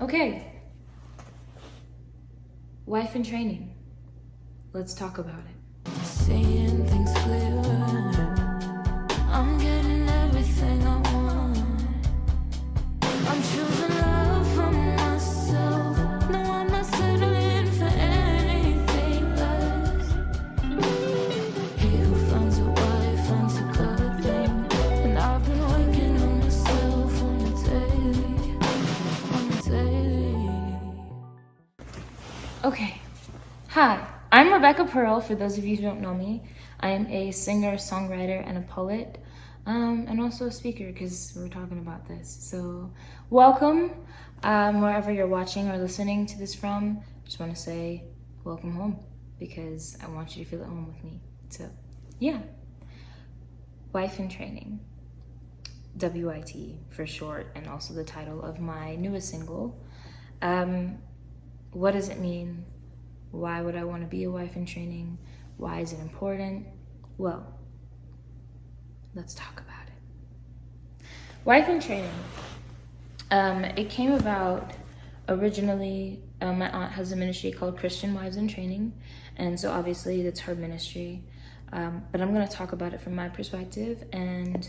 Okay, wife in training. Let's talk about it. Seeing things clearer, I'm getting everything I want. I'm choosing love for myself. No, I'm not settling for anything less. He who finds a wife finds a good thing, and I've been working on myself on the daily. Okay, hi, I'm Rebecca Pearl. For those of you who don't know me, I am a singer, songwriter, and a poet, and also a speaker because we're talking about this. So, welcome wherever you're watching or listening to this from. Just want to say welcome home because I want you to feel at home with me. So, yeah, wife in training. W.I.T for short, and also the title of my newest single. What does it mean? Why would I want to be a wife in training? Why is it important? Well, let's talk about it. Wife in training. It came about originally, my aunt has a ministry called Christian Wives in Training, and so obviously that's her ministry. But I'm going to talk about it from my perspective and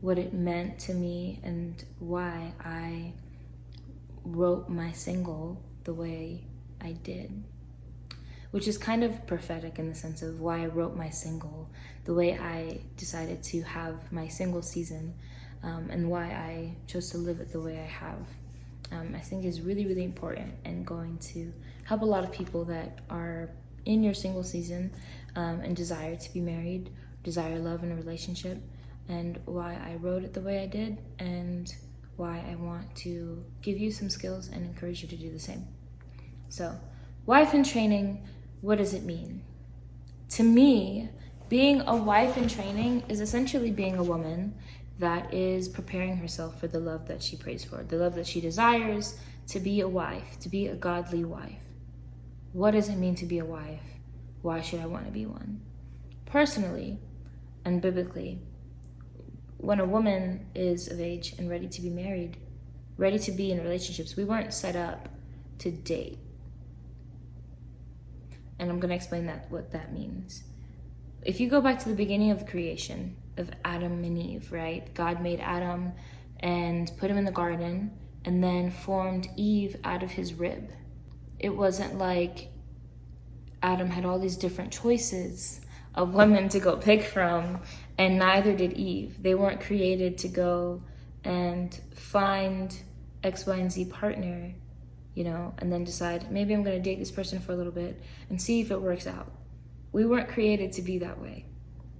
what it meant to me and why I wrote my single the way I did, which is kind of prophetic in the sense of why I wrote my single the way I decided to have my single season, and why I chose to live it the way I have. I think is really, really important and going to help a lot of people that are in your single season and desire to be married, desire love in a relationship, and why I wrote it the way I did, and why I want to give you some skills and encourage you to do the same. So, wife in training, what does it mean? To me, being a wife in training is essentially being a woman that is preparing herself for the love that she prays for, the love that she desires to be a wife, to be a godly wife. What does it mean to be a wife? Why should I want to be one? Personally and biblically, when a woman is of age and ready to be married, ready to be in relationships, we weren't set up to date. And I'm going to explain what that means. If you go back to the beginning of the creation of Adam and Eve, right? God made Adam and put him in the garden and then formed Eve out of his rib. It wasn't like Adam had all these different choices of women to go pick from, and neither did Eve. They weren't created to go and find X, Y, and Z partner, and then decide, maybe I'm going to date this person for a little bit and see if it works out. We weren't created to be that way,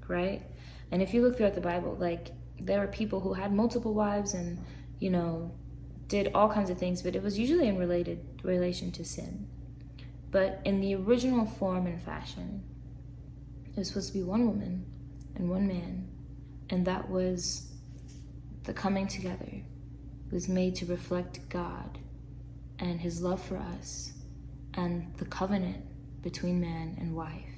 right? And if you look throughout the Bible, there were people who had multiple wives and, did all kinds of things, but it was usually in relation to sin. But in the original form and fashion, it was supposed to be one woman and one man, and that was the coming together. It was made to reflect God and his love for us, and the covenant between man and wife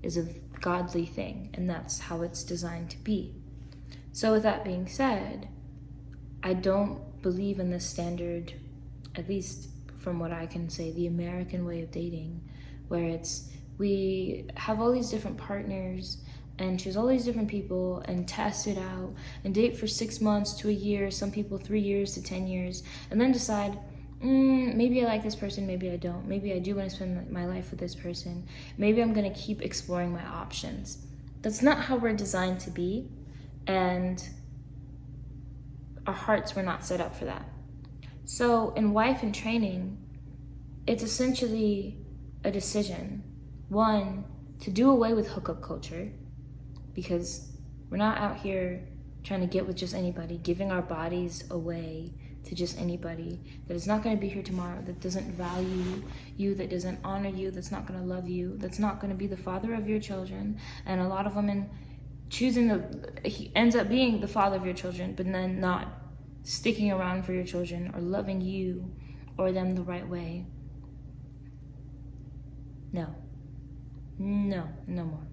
is a godly thing, and that's how it's designed to be. So with that being said, I don't believe in this standard, at least from what I can say, the American way of dating, where we have all these different partners and choose all these different people and test it out and date for 6 months to a year, some people 3 years to 10 years, and then decide, maybe I like this person, maybe I don't. Maybe I do want to spend my life with this person. Maybe I'm going to keep exploring my options. That's not how we're designed to be, and our hearts were not set up for that. So in wife in training, it's essentially a decision. One, to do away with hookup culture, because we're not out here trying to get with just anybody, giving our bodies away to just anybody that is not going to be here tomorrow, that doesn't value you, that doesn't honor you, that's not going to love you, that's not going to be the father of your children. And a lot of women he ends up being the father of your children, but then not sticking around for your children or loving you or them the right way. No more.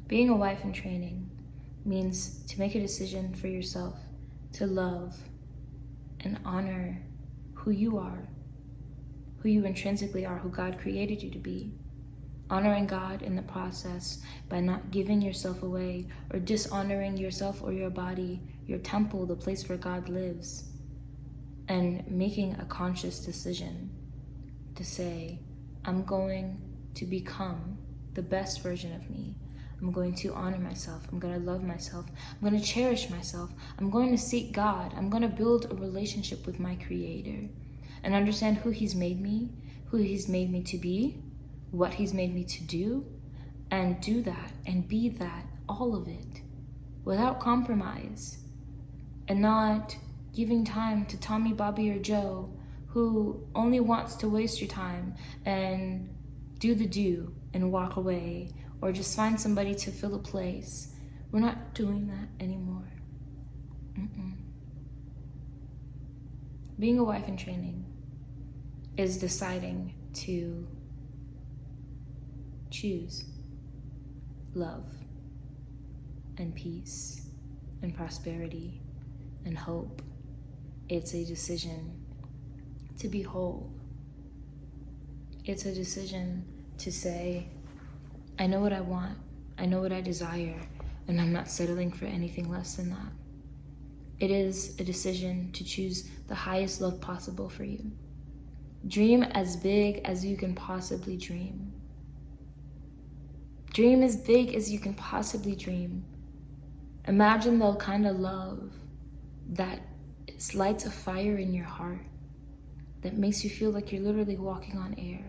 Being a wife in training means to make a decision for yourself to love and honor who you are, who you intrinsically are, who God created you to be. Honoring God in the process by not giving yourself away or dishonoring yourself or your body, your temple, the place where God lives. And making a conscious decision to say, I'm going to become the best version of me. I'm going to honor myself. I'm going to love myself. I'm going to cherish myself. I'm going to seek God. I'm going to build a relationship with my Creator and understand who He's made me, who He's made me to be, what He's made me to do, and do that and be that, all of it, without compromise, and not giving time to Tommy, Bobby, or Joe, who only wants to waste your time and do and walk away, or just find somebody to fill a place. We're not doing that anymore. Being a wife in training is deciding to choose love and peace and prosperity and hope. It's a decision to be whole. It's a decision to say, I know what I want, I know what I desire, and I'm not settling for anything less than that. It is a decision to choose the highest love possible for you. Dream as big as you can possibly dream. Dream as big as you can possibly dream. Imagine the kind of love that lights a fire in your heart, that makes you feel like you're literally walking on air.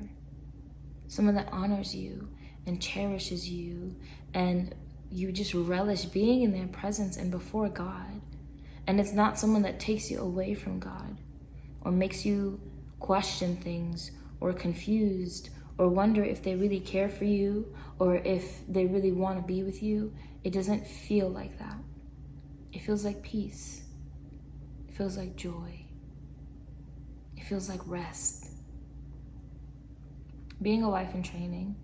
Someone that honors you and cherishes you, and you just relish being in their presence and before God. And it's not someone that takes you away from God or makes you question things or confused or wonder if they really care for you or if they really want to be with you. It doesn't feel like that. It feels like peace. It feels like joy. It feels like rest. Being a wife in training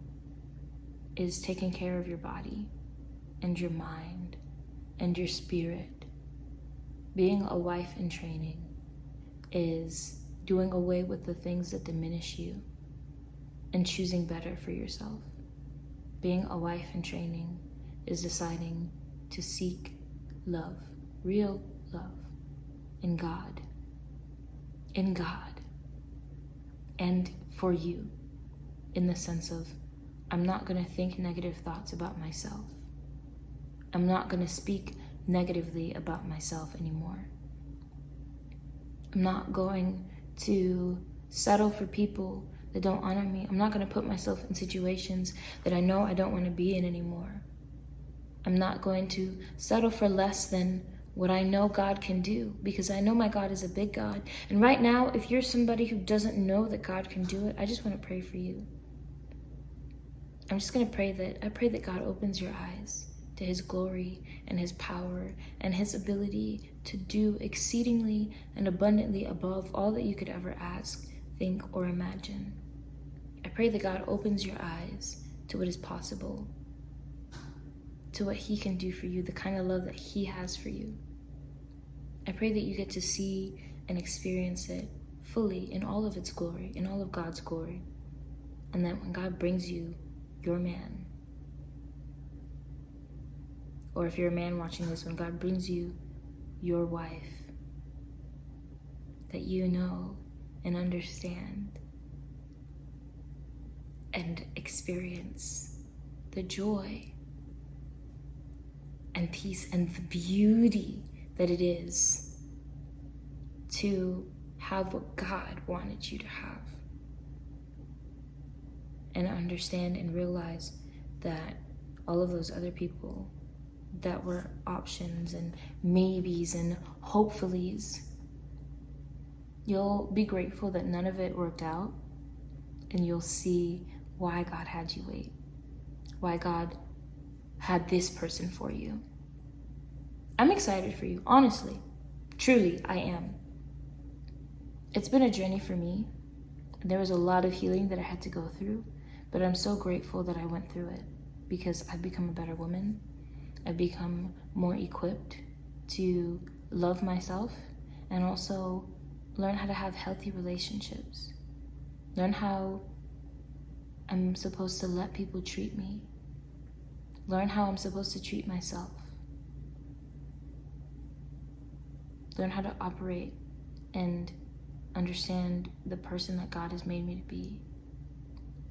is taking care of your body and your mind and your spirit. Being a wife in training is doing away with the things that diminish you and choosing better for yourself. Being a wife in training is deciding to seek love, real love, in God, and for you, in the sense of, I'm not going to think negative thoughts about myself. I'm not going to speak negatively about myself anymore. I'm not going to settle for people that don't honor me. I'm not going to put myself in situations that I know I don't want to be in anymore. I'm not going to settle for less than what I know God can do, because I know my God is a big God. And right now, if you're somebody who doesn't know that God can do it, I just want to pray for you. I'm just going to pray that God opens your eyes to His glory and His power and His ability to do exceedingly and abundantly above all that you could ever ask, think, or imagine. I pray that God opens your eyes to what is possible, to what He can do for you, the kind of love that He has for you. I pray that you get to see and experience it fully in all of its glory, in all of God's glory. And that when God brings you your man, or if you're a man watching this, when God brings you your wife, that you know and understand and experience the joy and peace and the beauty that it is to have what God wanted you to have. And understand and realize that all of those other people that were options and maybes and hopefullys, you'll be grateful that none of it worked out, and you'll see why God had you wait, why God had this person for you. I'm excited for you, honestly. Truly, I am. It's been a journey for me. There was a lot of healing that I had to go through, but I'm so grateful that I went through it, because I've become a better woman. I've become more equipped to love myself and also learn how to have healthy relationships. Learn how I'm supposed to let people treat me. Learn how I'm supposed to treat myself. Learn how to operate and understand the person that God has made me to be,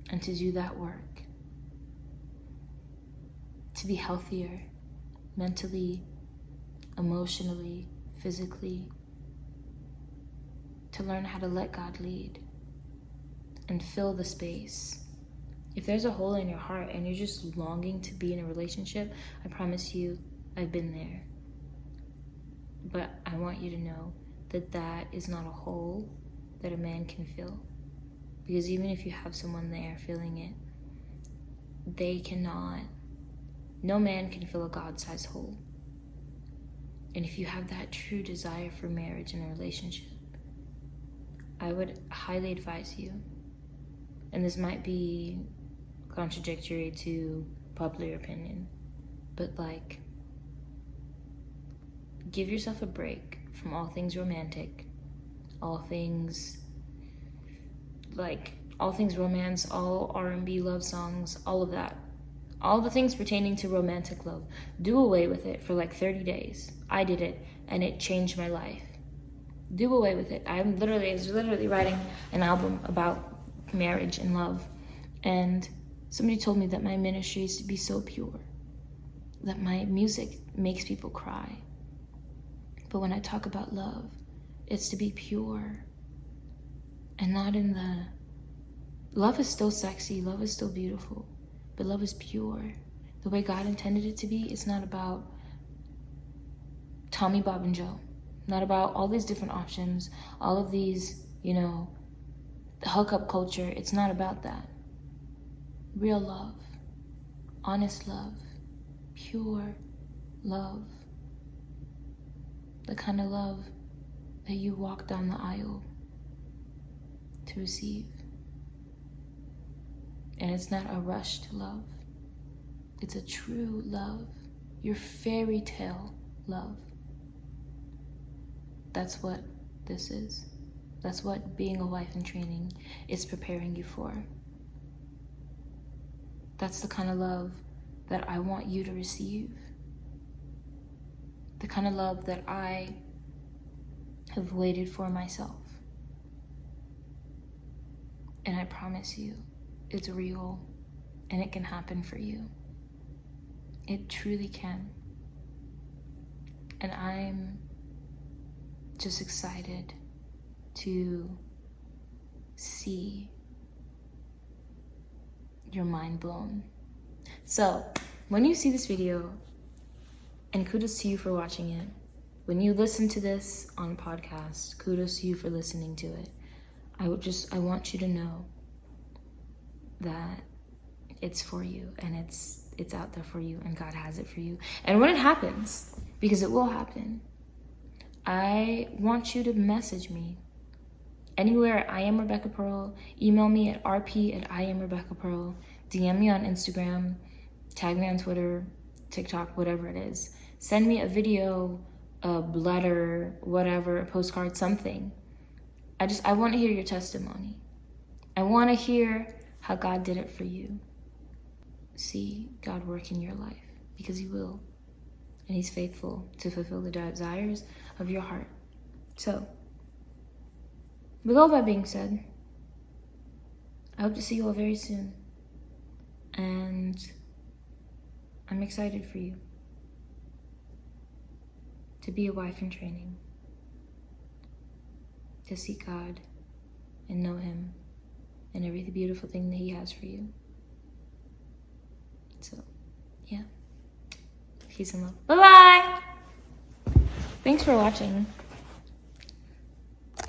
and to do that work. To be healthier mentally, emotionally, physically. To learn how to let God lead and fill the space. If there's a hole in your heart and you're just longing to be in a relationship, I promise you, I've been there. But I want you to know that that is not a hole that a man can fill. Because even if you have someone there filling it, they cannot, no man can fill a God-sized hole. And if you have that true desire for marriage and a relationship, I would highly advise you, and this might be contradictory to popular opinion, but like, give yourself a break from all things romantic, all things romance, all R&B love songs, all of that. All the things pertaining to romantic love. Do away with it for like 30 days. I did it, and it changed my life. Do away with it. I was literally writing an album about marriage and love, and somebody told me that my ministry is to be so pure, that my music makes people cry. But when I talk about love, it's to be pure, and not in the... Love is still sexy, love is still beautiful, but love is pure. The way God intended it to be. It's not about Tommy, Bob, and Joe. Not about all these different options, all of these, the hookup culture. It's not about that. Real love, honest love, pure love. The kind of love that you walk down the aisle to receive. And it's not a rushed love. It's a true love. Your fairy tale love. That's what this is. That's what being a wife in training is preparing you for. That's the kind of love that I want you to receive. The kind of love that I have waited for myself. And I promise you, it's real, and it can happen for you. It truly can. And I'm just excited to see your mind blown. So, when you see this video, and kudos to you for watching it, when you listen to this on podcast, kudos to you for listening to it. I want you to know that it's for you, and it's out there for you, and God has it for you. And when it happens, because it will happen, I want you to message me anywhere at I am Rebecca Pearl. Email me at rp@IamRebeccaPearl. DM me on Instagram, tag me on Twitter, TikTok, whatever it is. Send me a video, a letter, whatever, a postcard, something. I want to hear your testimony. I want to hear how God did it for you. See God work in your life, because he will. And he's faithful to fulfill the desires of your heart. So, with all that being said, I hope to see you all very soon. And I'm excited for you to be a wife in training, to seek God and know him and every beautiful thing that he has for you. So, yeah. Peace and love. Bye-bye! Thanks for watching.